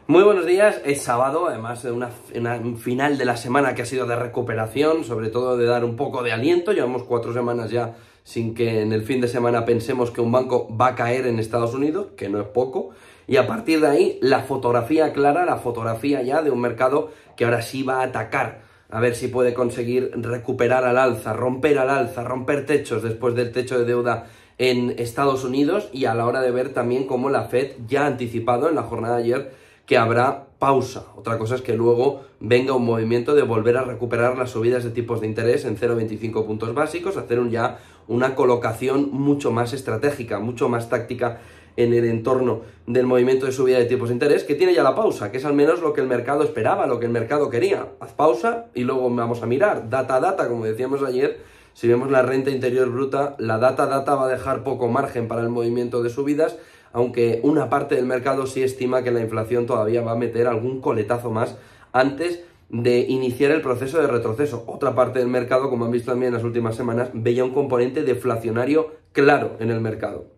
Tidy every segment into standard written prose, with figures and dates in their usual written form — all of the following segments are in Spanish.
Muy buenos días, es sábado, además de un final de la semana que ha sido de recuperación, sobre todo de dar un poco de aliento. Llevamos 4 semanas ya sin que en el fin de semana pensemos que un banco va a caer en Estados Unidos, que no es poco, y a partir de ahí la fotografía clara, la fotografía ya de un mercado que ahora sí va a atacar, a ver si puede conseguir recuperar al alza, romper techos después del techo de deuda en Estados Unidos, y a la hora de ver también cómo la Fed ya ha anticipado en la jornada de ayer que habrá pausa. Otra cosa es que luego venga un movimiento de volver a recuperar las subidas de tipos de interés en 0,25 puntos básicos, hacer ya una colocación mucho más estratégica, mucho más táctica en el entorno del movimiento de subida de tipos de interés, que tiene ya la pausa, que es al menos lo que el mercado esperaba, lo que el mercado quería. Haz pausa y luego vamos a mirar, data a data, como decíamos ayer. Si vemos la renta interior bruta, la data va a dejar poco margen para el movimiento de subidas, aunque una parte del mercado sí estima que la inflación todavía va a meter algún coletazo más antes de iniciar el proceso de retroceso. Otra parte del mercado, como han visto también en las últimas semanas, veía un componente deflacionario claro en el mercado.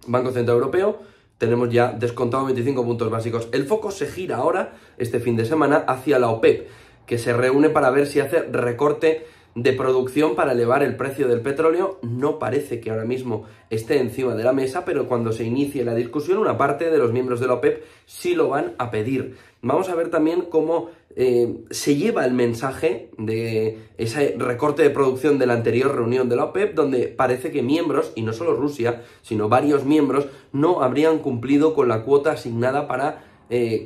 Banco Central Europeo, tenemos ya descontado 25 puntos básicos. El foco se gira ahora, este fin de semana, hacia la OPEP, que se reúne para ver si hace recorte de producción para elevar el precio del petróleo. No parece que ahora mismo esté encima de la mesa, pero cuando se inicie la discusión, una parte de los miembros de la OPEP sí lo van a pedir. Vamos a ver también cómo se lleva el mensaje de ese recorte de producción de la anterior reunión de la OPEP, donde parece que miembros, y no solo Rusia, sino varios miembros, no habrían cumplido con la cuota asignada para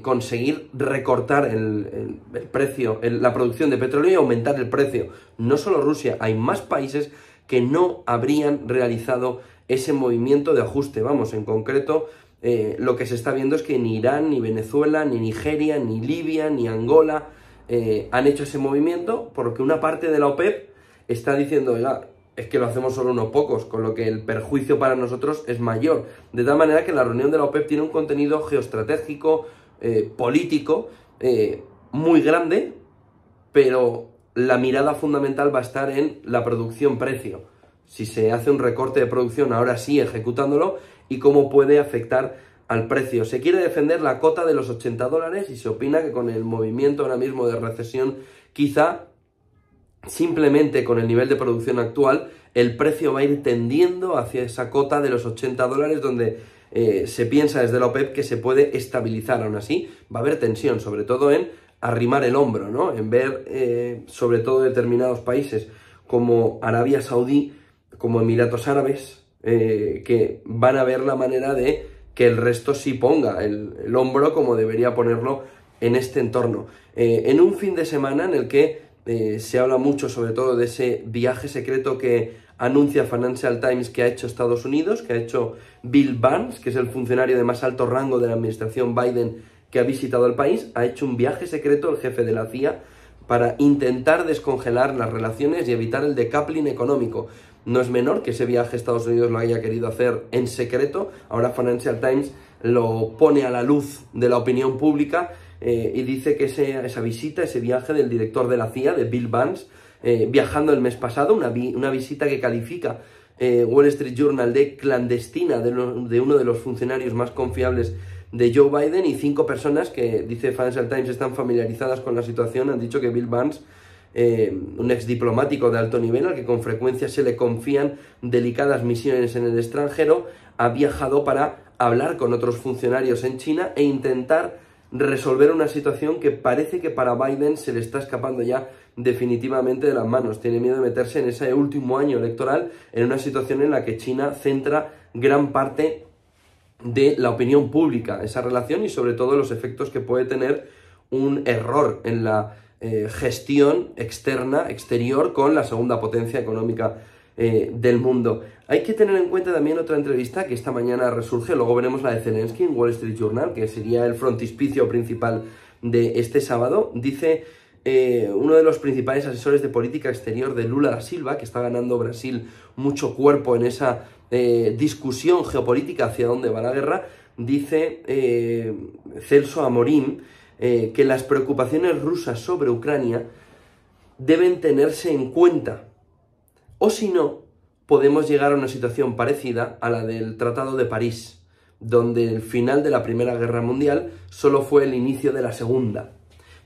conseguir recortar el precio, la producción de petróleo y aumentar el precio. No solo Rusia, hay más países que no habrían realizado ese movimiento de ajuste. Vamos, en concreto, lo que se está viendo es que ni Irán, ni Venezuela, ni Nigeria, ni Libia, ni Angola han hecho ese movimiento, porque una parte de la OPEP está diciendo, oiga, es que lo hacemos solo unos pocos, con lo que el perjuicio para nosotros es mayor. De tal manera que la reunión de la OPEP tiene un contenido geoestratégico, político, muy grande, pero la mirada fundamental va a estar en la producción-precio. Si se hace un recorte de producción, ahora sí ejecutándolo, y cómo puede afectar al precio. Se quiere defender la cota de los $80 y se opina que con el movimiento ahora mismo de recesión, quizá simplemente con el nivel de producción actual, el precio va a ir tendiendo hacia esa cota de los $80, donde se piensa desde la OPEP que se puede estabilizar. Aún así, va a haber tensión, sobre todo en arrimar el hombro, ¿no? En ver, sobre todo, determinados países como Arabia Saudí, como Emiratos Árabes, que van a ver la manera de que el resto sí ponga el hombro como debería ponerlo en este entorno. En un fin de semana en el que se habla mucho sobre todo de ese viaje secreto que anuncia Financial Times que ha hecho Estados Unidos, que ha hecho Bill Burns, que es el funcionario de más alto rango de la administración Biden que ha visitado el país. Ha hecho un viaje secreto el jefe de la CIA para intentar descongelar las relaciones y evitar el decoupling económico. No es menor que ese viaje a Estados Unidos lo haya querido hacer en secreto. Ahora Financial Times lo pone a la luz de la opinión pública y dice que esa visita, ese viaje del director de la CIA, de Bill Burns, viajando el mes pasado, una visita que califica Wall Street Journal de clandestina de uno de los funcionarios más confiables de Joe Biden, y 5 personas que, dice Financial Times, están familiarizadas con la situación, han dicho que Bill Burns, un ex diplomático de alto nivel al que con frecuencia se le confían delicadas misiones en el extranjero, ha viajado para hablar con otros funcionarios en China e intentar resolver una situación que parece que para Biden se le está escapando ya definitivamente de las manos. Tiene miedo de meterse en ese último año electoral en una situación en la que China centra gran parte de la opinión pública, esa relación, y sobre todo los efectos que puede tener un error en la gestión exterior con la segunda potencia económica del mundo. Hay que tener en cuenta también otra entrevista que esta mañana resurge, luego veremos la de Zelensky en Wall Street Journal, que sería el frontispicio principal de este sábado. Dice uno de los principales asesores de política exterior de Lula da Silva, que está ganando Brasil mucho cuerpo en esa discusión geopolítica hacia dónde va la guerra, dice Celso Amorim que las preocupaciones rusas sobre Ucrania deben tenerse en cuenta, o si no, podemos llegar a una situación parecida a la del Tratado de París, donde el final de la Primera Guerra Mundial solo fue el inicio de la Segunda.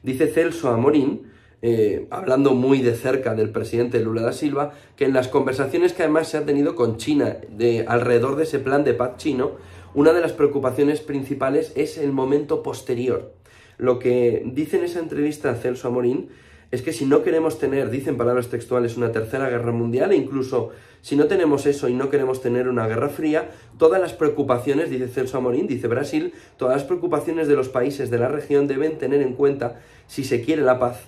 Dice Celso Amorín, hablando muy de cerca del presidente Lula da Silva, que en las conversaciones que además se ha tenido con China alrededor de ese plan de paz chino, una de las preocupaciones principales es el momento posterior. Lo que dice en esa entrevista a Celso Amorín es que si no queremos tener, dicen palabras textuales, una tercera guerra mundial, e incluso si no tenemos eso y no queremos tener una guerra fría, todas las preocupaciones, dice Celso Amorín, dice Brasil, todas las preocupaciones de los países de la región deben tener en cuenta, si se quiere la paz,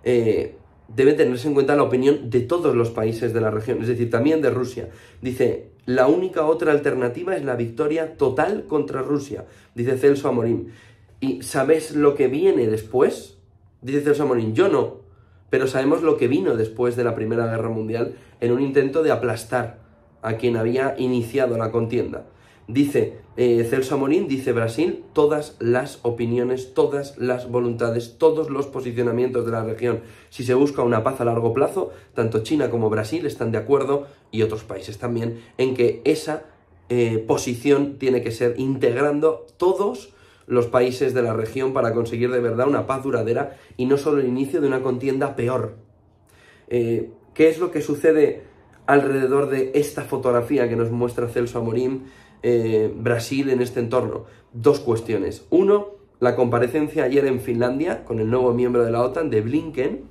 debe tenerse en cuenta la opinión de todos los países de la región, es decir, también de Rusia. Dice, la única otra alternativa es la victoria total contra Rusia, dice Celso Amorín. ¿Y sabes lo que viene después? Dice Celso Amorín, yo no, pero sabemos lo que vino después de la Primera Guerra Mundial en un intento de aplastar a quien había iniciado la contienda. Dice Celso Amorín, dice Brasil, todas las opiniones, todas las voluntades, todos los posicionamientos de la región. Si se busca una paz a largo plazo, tanto China como Brasil están de acuerdo, y otros países también, en que esa posición tiene que ser integrando todos los países de la región para conseguir de verdad una paz duradera y no solo el inicio de una contienda peor. ¿Qué es lo que sucede alrededor de esta fotografía que nos muestra Celso Amorín, Brasil en este entorno? Dos cuestiones. Uno, la comparecencia ayer en Finlandia con el nuevo miembro de la OTAN, de Blinken,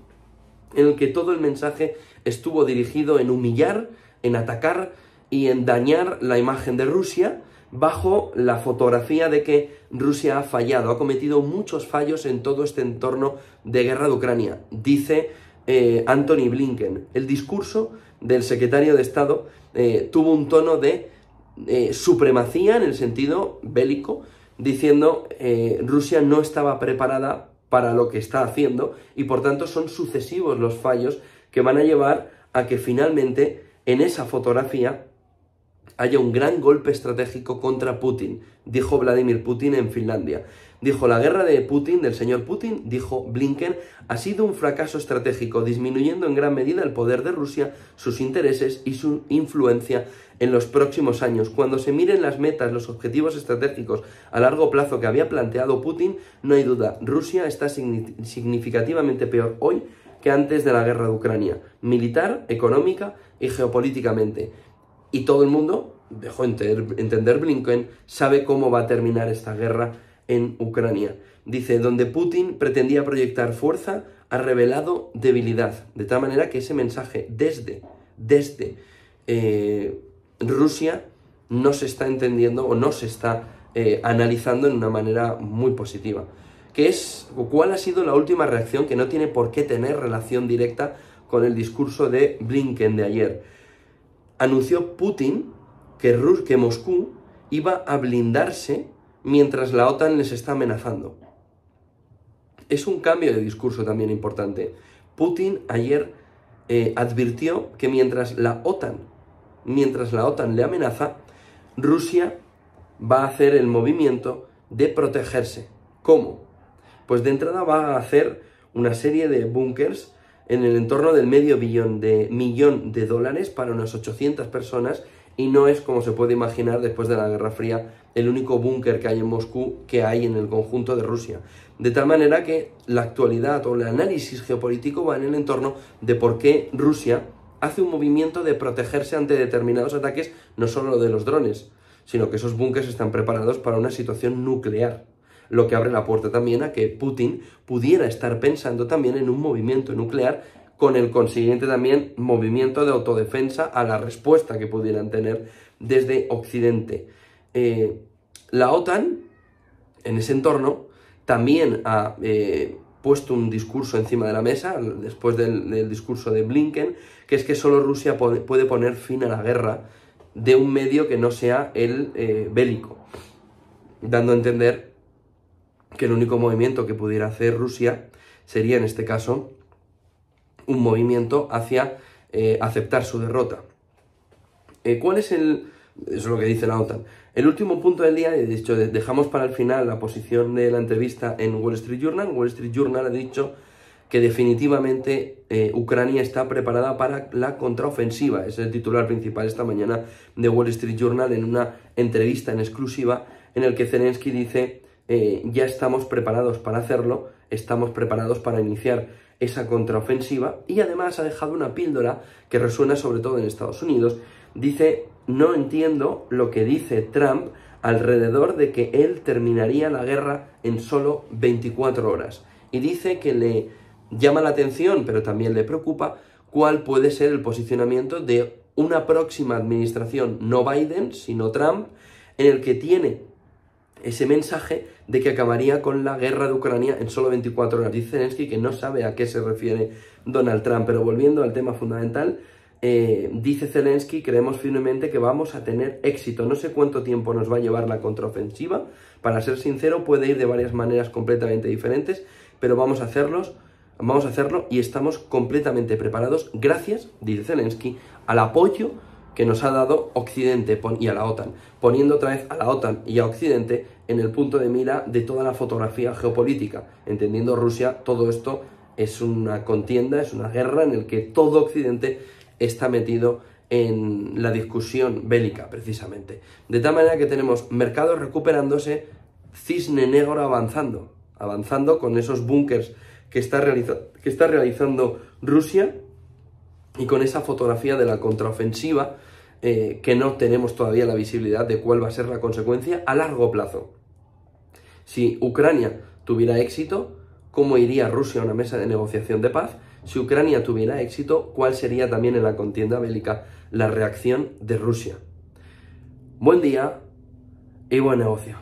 en el que todo el mensaje estuvo dirigido en humillar, en atacar y en dañar la imagen de Rusia, bajo la fotografía de que Rusia ha fallado, ha cometido muchos fallos en todo este entorno de guerra de Ucrania. Dice Antony Blinken, el discurso del secretario de Estado tuvo un tono de supremacía en el sentido bélico, diciendo Rusia no estaba preparada para lo que está haciendo y por tanto son sucesivos los fallos que van a llevar a que finalmente en esa fotografía haya un gran golpe estratégico contra Putin, dijo Vladimir Putin en Finlandia. Dijo, la guerra de Putin, del señor Putin, dijo Blinken, ha sido un fracaso estratégico, disminuyendo en gran medida el poder de Rusia, sus intereses y su influencia en los próximos años. Cuando se miren las metas, los objetivos estratégicos a largo plazo que había planteado Putin, no hay duda, Rusia está significativamente peor hoy que antes de la guerra de Ucrania, militar, económica y geopolíticamente. Y todo el mundo, dejó entender Blinken, sabe cómo va a terminar esta guerra en Ucrania. Dice, donde Putin pretendía proyectar fuerza, ha revelado debilidad. De tal manera que ese mensaje desde Rusia no se está entendiendo o no se está analizando en una manera muy positiva. ¿Cuál ha sido la última reacción que no tiene por qué tener relación directa con el discurso de Blinken de ayer? Anunció Putin que Moscú iba a blindarse mientras la OTAN les está amenazando. Es un cambio de discurso también importante. Putin ayer advirtió que mientras la OTAN le amenaza, Rusia va a hacer el movimiento de protegerse. ¿Cómo? Pues de entrada va a hacer una serie de búnkers en el entorno del millón de dólares para unas 800 personas, y no es, como se puede imaginar después de la Guerra Fría, el único búnker que hay en Moscú que hay en el conjunto de Rusia. De tal manera que la actualidad o el análisis geopolítico va en el entorno de por qué Rusia hace un movimiento de protegerse ante determinados ataques, no solo de los drones, sino que esos búnkers están preparados para una situación nuclear. Lo que abre la puerta también a que Putin pudiera estar pensando también en un movimiento nuclear, con el consiguiente también movimiento de autodefensa a la respuesta que pudieran tener desde Occidente. La OTAN, en ese entorno, también ha puesto un discurso encima de la mesa, después del discurso de Blinken, que es que solo Rusia puede poner fin a la guerra de un medio que no sea el bélico, dando a entender que el único movimiento que pudiera hacer Rusia sería, en este caso, un movimiento hacia aceptar su derrota. ¿Cuál es eso es lo que dice la OTAN. El último punto del día, de hecho, dejamos para el final la posición de la entrevista en Wall Street Journal. Wall Street Journal ha dicho que definitivamente Ucrania está preparada para la contraofensiva. Es el titular principal esta mañana de Wall Street Journal en una entrevista en exclusiva en el que Zelensky dice ya estamos preparados para hacerlo, estamos preparados para iniciar esa contraofensiva, y además ha dejado una píldora que resuena sobre todo en Estados Unidos. Dice: no entiendo lo que dice Trump alrededor de que él terminaría la guerra en solo 24 horas. Y dice que le llama la atención, pero también le preocupa, cuál puede ser el posicionamiento de una próxima administración, no Biden, sino Trump, en el que tiene ese mensaje de que acabaría con la guerra de Ucrania en solo 24 horas. Dice Zelensky que no sabe a qué se refiere Donald Trump, pero volviendo al tema fundamental, dice Zelensky: creemos firmemente que vamos a tener éxito. No sé cuánto tiempo nos va a llevar la contraofensiva, para ser sincero, puede ir de varias maneras completamente diferentes, pero vamos a hacerlo y estamos completamente preparados gracias, dice Zelensky, al apoyo que nos ha dado Occidente y a la OTAN, poniendo otra vez a la OTAN y a Occidente en el punto de mira de toda la fotografía geopolítica. Entendiendo Rusia, todo esto es una contienda, es una guerra en la que todo Occidente está metido en la discusión bélica, precisamente. De tal manera que tenemos mercados recuperándose, cisne negro avanzando con esos búnkers que está realizando Rusia, y con esa fotografía de la contraofensiva que no tenemos todavía la visibilidad de cuál va a ser la consecuencia a largo plazo. Si Ucrania tuviera éxito, ¿cómo iría Rusia a una mesa de negociación de paz? Si Ucrania tuviera éxito, ¿cuál sería también en la contienda bélica la reacción de Rusia? Buen día y buen negocio.